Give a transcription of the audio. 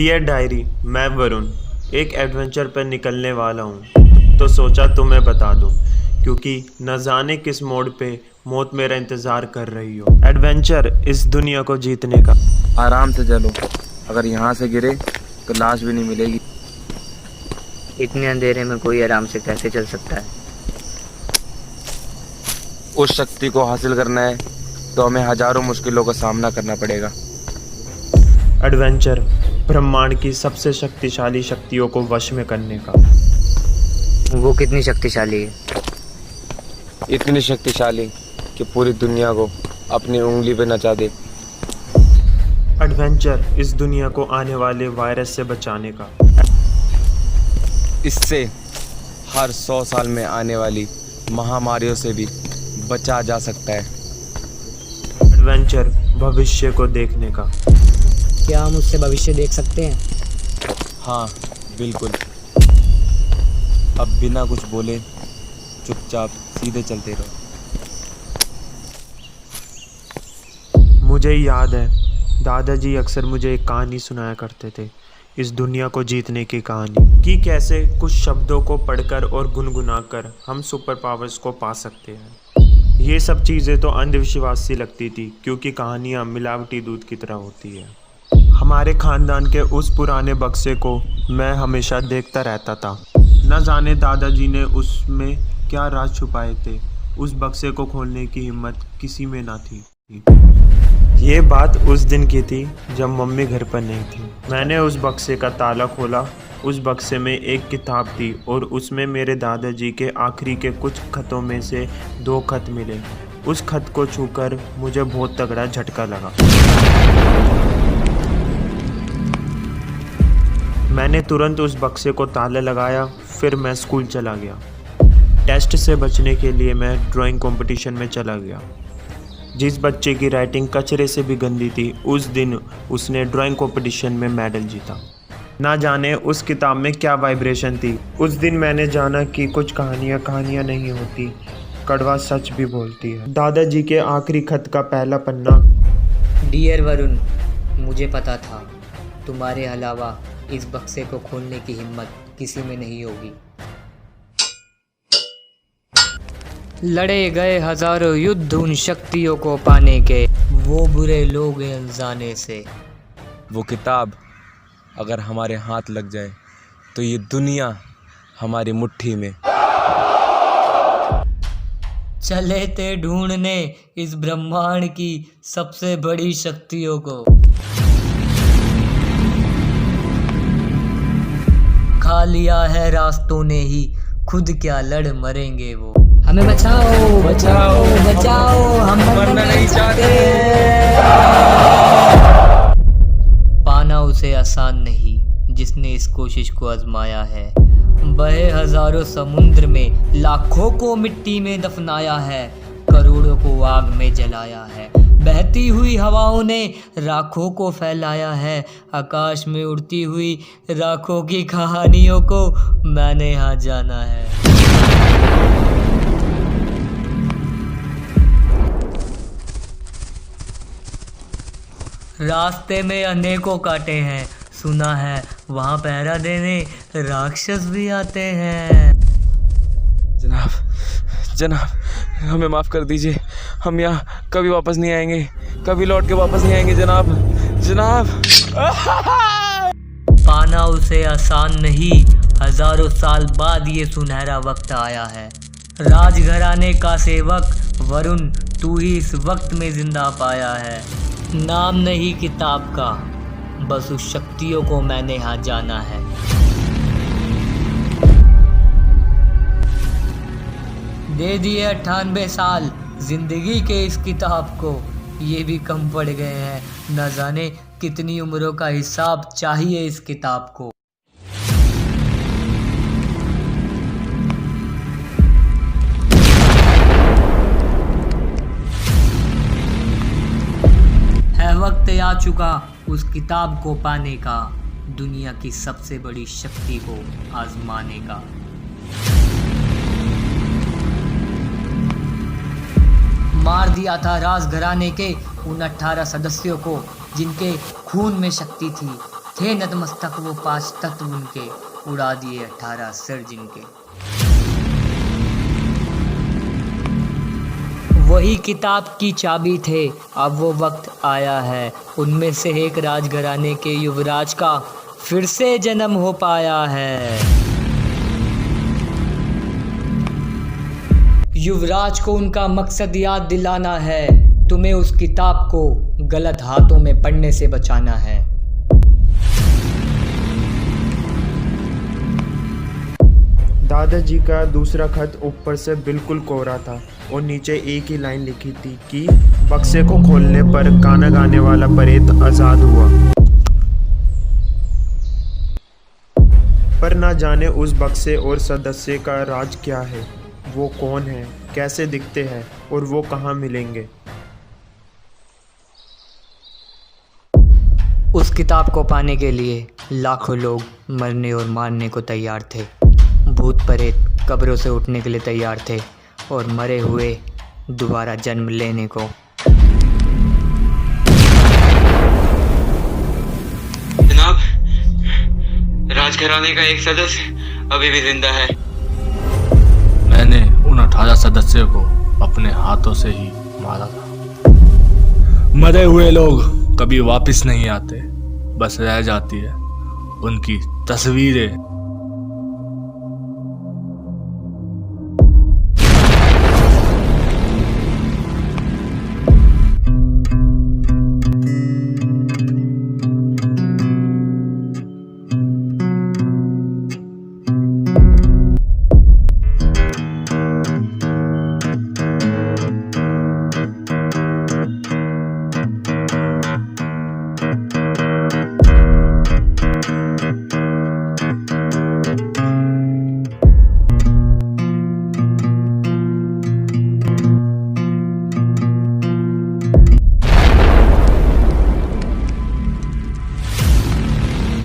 Dear diary, मैं वरुण एक adventure पर निकलने वाला हूँ, तो सोचा तुम्हें बता दूँ, क्योंकि न जाने किस मोड़ पे मौत मेरा इंतज़ार कर रही हो। एडवेंचर इस दुनिया को जीतने का। आराम से चलो, अगर यहाँ से गिरे तो लाश भी नहीं मिलेगी। इतने अंधेरे में कोई आराम से कैसे चल सकता है? उस शक्ति को हासिल करना है तो हमें हजारों मुश्किलों का सामना करना पड़ेगा। एडवेंचर ब्रह्मांड की सबसे शक्तिशाली शक्तियों को वश में करने का। वो कितनी शक्तिशाली है? इतनी शक्तिशाली कि पूरी दुनिया को अपनी उंगली पे नचा दे। एडवेंचर इस दुनिया को आने वाले वायरस से बचाने का। इससे हर 100 साल में आने वाली महामारियों से भी बचा जा सकता है। एडवेंचर भविष्य को देखने का। क्या हम उससे भविष्य देख सकते हैं? हाँ बिल्कुल। अब बिना कुछ बोले चुपचाप सीधे चलते रहो। मुझे याद है, दादाजी अक्सर मुझे एक कहानी सुनाया करते थे, इस दुनिया को जीतने की कहानी, कि कैसे कुछ शब्दों को पढ़कर और गुनगुनाकर हम सुपर पावर्स को पा सकते हैं। ये सब चीज़ें तो अंधविश्वास सी लगती थी, क्योंकि कहानियाँ मिलावटी दूध की तरह होती है। हमारे ख़ानदान के उस पुराने बक्से को मैं हमेशा देखता रहता था। न जाने दादाजी ने उसमें क्या राज छुपाए थे। उस बक्से को खोलने की हिम्मत किसी में ना थी। ये बात उस दिन की थी जब मम्मी घर पर नहीं थी। मैंने उस बक्से का ताला खोला। उस बक्से में एक किताब थी और उसमें मेरे दादाजी के आखिरी के कुछ खतों में से 2 खत मिले। उस खत को छूकर मुझे बहुत तगड़ा झटका लगा। मैंने तुरंत उस बक्से को ताला लगाया। फिर मैं स्कूल चला गया। टेस्ट से बचने के लिए मैं ड्राइंग कंपटीशन में चला गया। जिस बच्चे की राइटिंग कचरे से भी गंदी थी, उस दिन उसने ड्राइंग कंपटीशन में मेडल जीता। ना जाने उस किताब में क्या वाइब्रेशन थी। उस दिन मैंने जाना कि कुछ कहानियाँ नहीं होती, कड़वा सच भी बोलती है। दादाजी के आखिरी खत का पहला पन्ना। डियर वरुण, मुझे पता था तुम्हारे अलावा इस बक्से को खोलने की हिम्मत किसी में नहीं होगी। लड़े गए हजारों युद्ध उन शक्तियों को पाने के, वो बुरे लोग हैं अनजाने से। वो किताब अगर हमारे हाथ लग जाए तो ये दुनिया हमारी मुट्ठी में। चले थे ढूंढने इस ब्रह्मांड की सबसे बड़ी शक्तियों को। खा लिया है रास्तों ने ही, खुद क्या लड़ मरेंगे वो। हमें बचाओ बचाओ बचाओ, हम मरना नहीं चाहते। पाना उसे आसान नहीं जिसने इस कोशिश को आजमाया है। बहे हजारों समुद्र में लाखों को मिट्टी में दफनाया है, करोड़ों को आग में जलाया है। बहती हुई हवाओं ने राखों को फैलाया है। आकाश में उड़ती हुई राखों की कहानियों को मैंने यहाँ जाना है। रास्ते में अनेकों कांटे हैं, सुना है वहाँ पहरा देने राक्षस भी आते हैं। जनाब हमें माफ़ कर दीजिए, हम यहाँ कभी वापस नहीं आएंगे, कभी लौट के वापस नहीं आएंगे जनाब। पाना उसे आसान नहीं, हजारों साल बाद ये सुनहरा वक्त आया है। राजघराने का सेवक वरुण, तू ही इस वक्त में जिंदा पाया है। नाम नहीं किताब का, बस उस शक्तियों को मैंने यहाँ जाना है। दे दिए 98 साल जिंदगी के इस किताब को, ये भी कम पड़ गए हैं। न जाने कितनी उम्रों का हिसाब चाहिए इस किताब को। है वक्त आ चुका उस किताब को पाने का, दुनिया की सबसे बड़ी शक्ति को आजमाने का। मार दिया था राजघराने के उन 18 सदस्यों को जिनके खून में शक्ति थी। थे नतमस्तक वो 5 तत्व उनके, उड़ा दिए 18 सिर जिनके। वही किताब की चाबी थे, अब वो वक्त आया है, उनमें से एक राजघराने के युवराज का फिर से जन्म हो पाया है। युवराज को उनका मकसद याद दिलाना है, तुम्हें उस किताब को गलत हाथों में पढ़ने से बचाना है। दादाजी का दूसरा खत ऊपर से बिल्कुल कोरा था और नीचे एक ही लाइन लिखी थी कि बक्से को खोलने पर गाना गाने वाला प्रेत आजाद हुआ। पर ना जाने उस बक्से और सदस्य का राज क्या है, वो कौन है, कैसे दिखते हैं और वो कहाँ मिलेंगे। उस किताब को पाने के लिए लाखों लोग मरने और मारने को तैयार थे। भूत प्रेत कब्रों से उठने के लिए तैयार थे और मरे हुए दोबारा जन्म लेने को। जनाब, राजघराने का एक सदस्य अभी भी जिंदा है। मैंने उन 18 सदस्यों को अपने हाथों से ही मारा था। मरे हुए लोग कभी वापस नहीं आते, बस रह जाती है उनकी तस्वीरें